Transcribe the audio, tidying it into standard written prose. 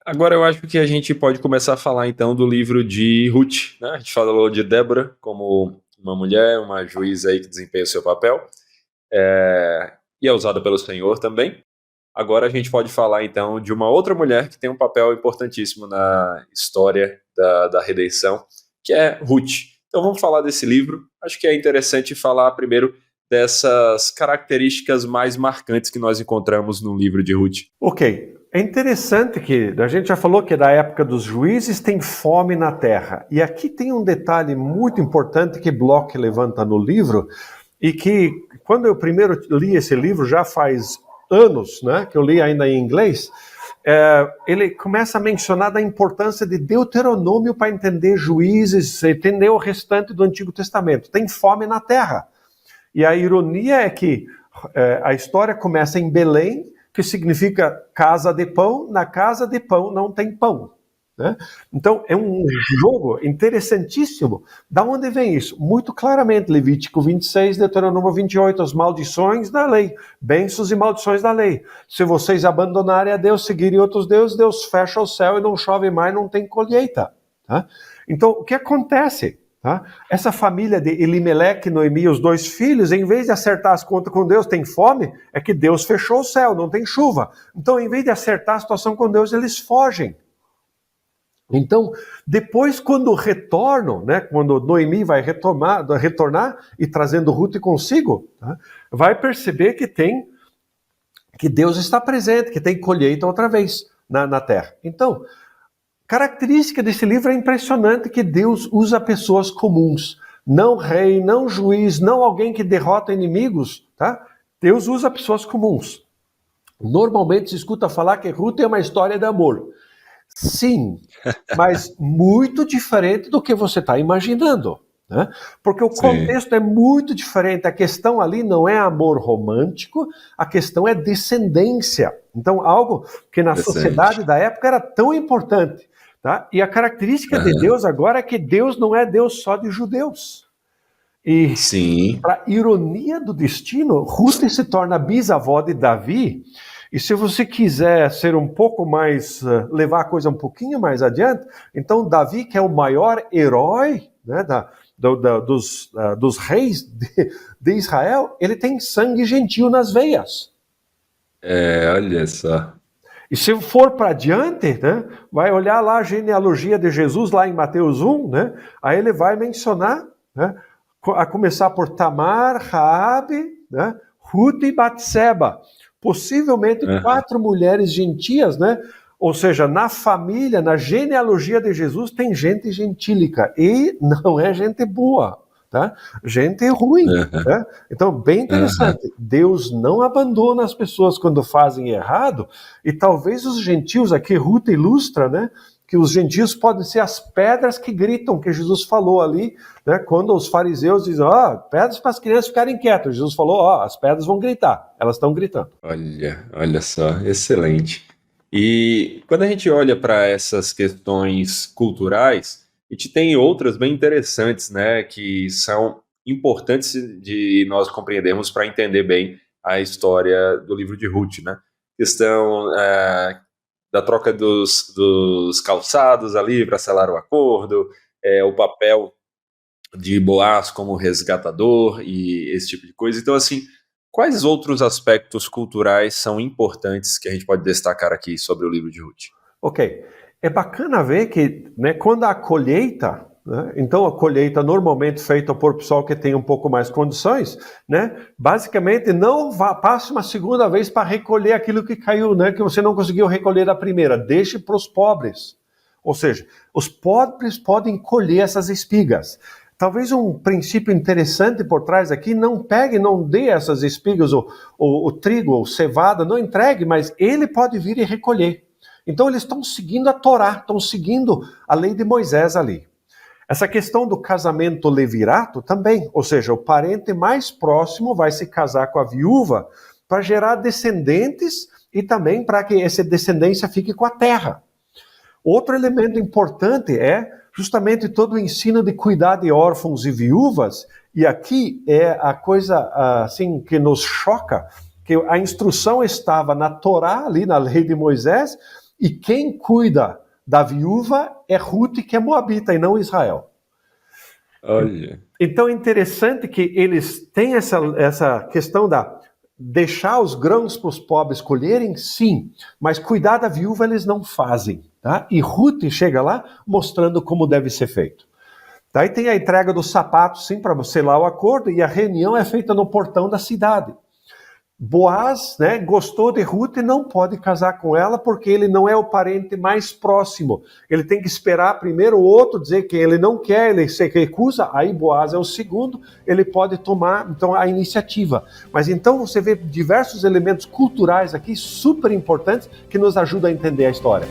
Agora eu acho que a gente pode começar a falar então do livro de Ruth, né? A gente falou de Débora como uma mulher, uma juíza aí que desempenha o seu papel, e é usada pelo Senhor também. Agora a gente pode falar então de uma outra mulher que tem um papel importantíssimo na história da redenção, que é Ruth. Então vamos falar desse livro. Acho que é interessante falar primeiro dessas características mais marcantes que nós encontramos no livro de Ruth. Ok, é interessante que a gente já falou que da época dos juízes tem fome na terra. E aqui tem um detalhe muito importante que Bloch levanta no livro, e que quando eu primeiro li esse livro, já faz anos, né, que eu li ainda em inglês, ele começa a mencionar da importância de Deuteronômio para entender juízes, entender o restante do Antigo Testamento. Tem fome na terra. E a ironia é que a história começa em Belém, que significa casa de pão, na casa de pão não tem pão. Né? Então, é um jogo interessantíssimo. Da onde vem isso? Muito claramente, Levítico 26, Deuteronômio 28, as maldições da lei, bênçãos e maldições da lei. Se vocês abandonarem a Deus, seguirem outros deuses, Deus fecha o céu e não chove mais, não tem colheita. Tá? Então, o que acontece? Tá? Essa família de Elimeleque, Noemi e os dois filhos, em vez de acertar as contas com Deus, tem fome, é que Deus fechou o céu, não tem chuva. Então, em vez de acertar a situação com Deus, eles fogem. Então, depois, quando retornam, né, quando Noemi vai retornar e trazendo Ruth consigo, tá, vai perceber que Deus está presente, que tem colheita outra vez na terra. Então, característica desse livro é impressionante, que Deus usa pessoas comuns, não rei, não juiz, não alguém que derrota inimigos, tá? Deus usa pessoas comuns. Normalmente se escuta falar que Ruth é uma história de amor. Sim, mas muito diferente do que você está imaginando, né? Porque o contexto é muito diferente. A questão ali não é amor romântico, a questão é descendência. Então, algo que na sociedade da época era tão importante. Tá? E a característica de Deus agora é que Deus não é Deus só de judeus. E, para ironia do destino, Ruth se torna bisavó de Davi. E se você quiser ser um pouco mais, levar a coisa um pouquinho mais adiante, então Davi, que é o maior herói, né, dos reis de Israel, ele tem sangue gentil nas veias. Olha só. E se for para adiante, né, vai olhar lá a genealogia de Jesus, lá em Mateus 1, né, aí ele vai mencionar, né, a começar por Tamar, Raabe, né, Ruth e Batseba. Possivelmente 4 mulheres gentias, né? Ou seja, na família, na genealogia de Jesus, tem gente gentílica. E não é gente boa, tá? Gente ruim. Né? Então, bem interessante. Deus não abandona as pessoas quando fazem errado. E talvez os gentios, aqui Ruth ilustra, né? Que os gentios podem ser as pedras que gritam, que Jesus falou ali, né, quando os fariseus dizem, pedras para as crianças ficarem quietas. Jesus falou, as pedras vão gritar, elas estão gritando. Olha só, excelente. E quando a gente olha para essas questões culturais, a gente tem outras bem interessantes, né, que são importantes de nós compreendermos para entender bem a história do livro de Ruth, né? Questão da troca dos calçados ali para selar o acordo, o papel de Boaz como resgatador e esse tipo de coisa. Então, assim, quais outros aspectos culturais são importantes que a gente pode destacar aqui sobre o livro de Ruth? Ok. É bacana ver que, né, quando a colheita, né, então a colheita normalmente feita por pessoal que tem um pouco mais condições, né, basicamente não passe uma segunda vez para recolher aquilo que caiu, né, que você não conseguiu recolher da primeira, deixe para os pobres. Ou seja, os pobres podem colher essas espigas. Talvez um princípio interessante por trás aqui, não dê essas espigas, o trigo, ou cevada, não entregue, mas ele pode vir e recolher. Então eles estão seguindo a Torá, estão seguindo a lei de Moisés ali. Essa questão do casamento levirato também, ou seja, o parente mais próximo vai se casar com a viúva para gerar descendentes e também para que essa descendência fique com a terra. Outro elemento importante é justamente todo o ensino de cuidar de órfãos e viúvas, e aqui é a coisa assim que nos choca, que a instrução estava na Torá, ali na lei de Moisés, E quem cuida da viúva é Ruth, que é moabita, e não Israel. Olha. Então é interessante que eles têm essa questão da deixar os grãos para os pobres colherem, sim, mas cuidar da viúva eles não fazem. Tá? E Ruth chega lá mostrando como deve ser feito. Daí tem a entrega dos sapatos, sim, para selar o acordo, e a reunião é feita no portão da cidade. Boaz, né, gostou de Ruth e não pode casar com ela porque ele não é o parente mais próximo. Ele tem que esperar primeiro o outro dizer que ele não quer, ele se recusa, aí Boaz é o segundo, ele pode tomar então a iniciativa. Mas então você vê diversos elementos culturais aqui super importantes que nos ajudam a entender a história.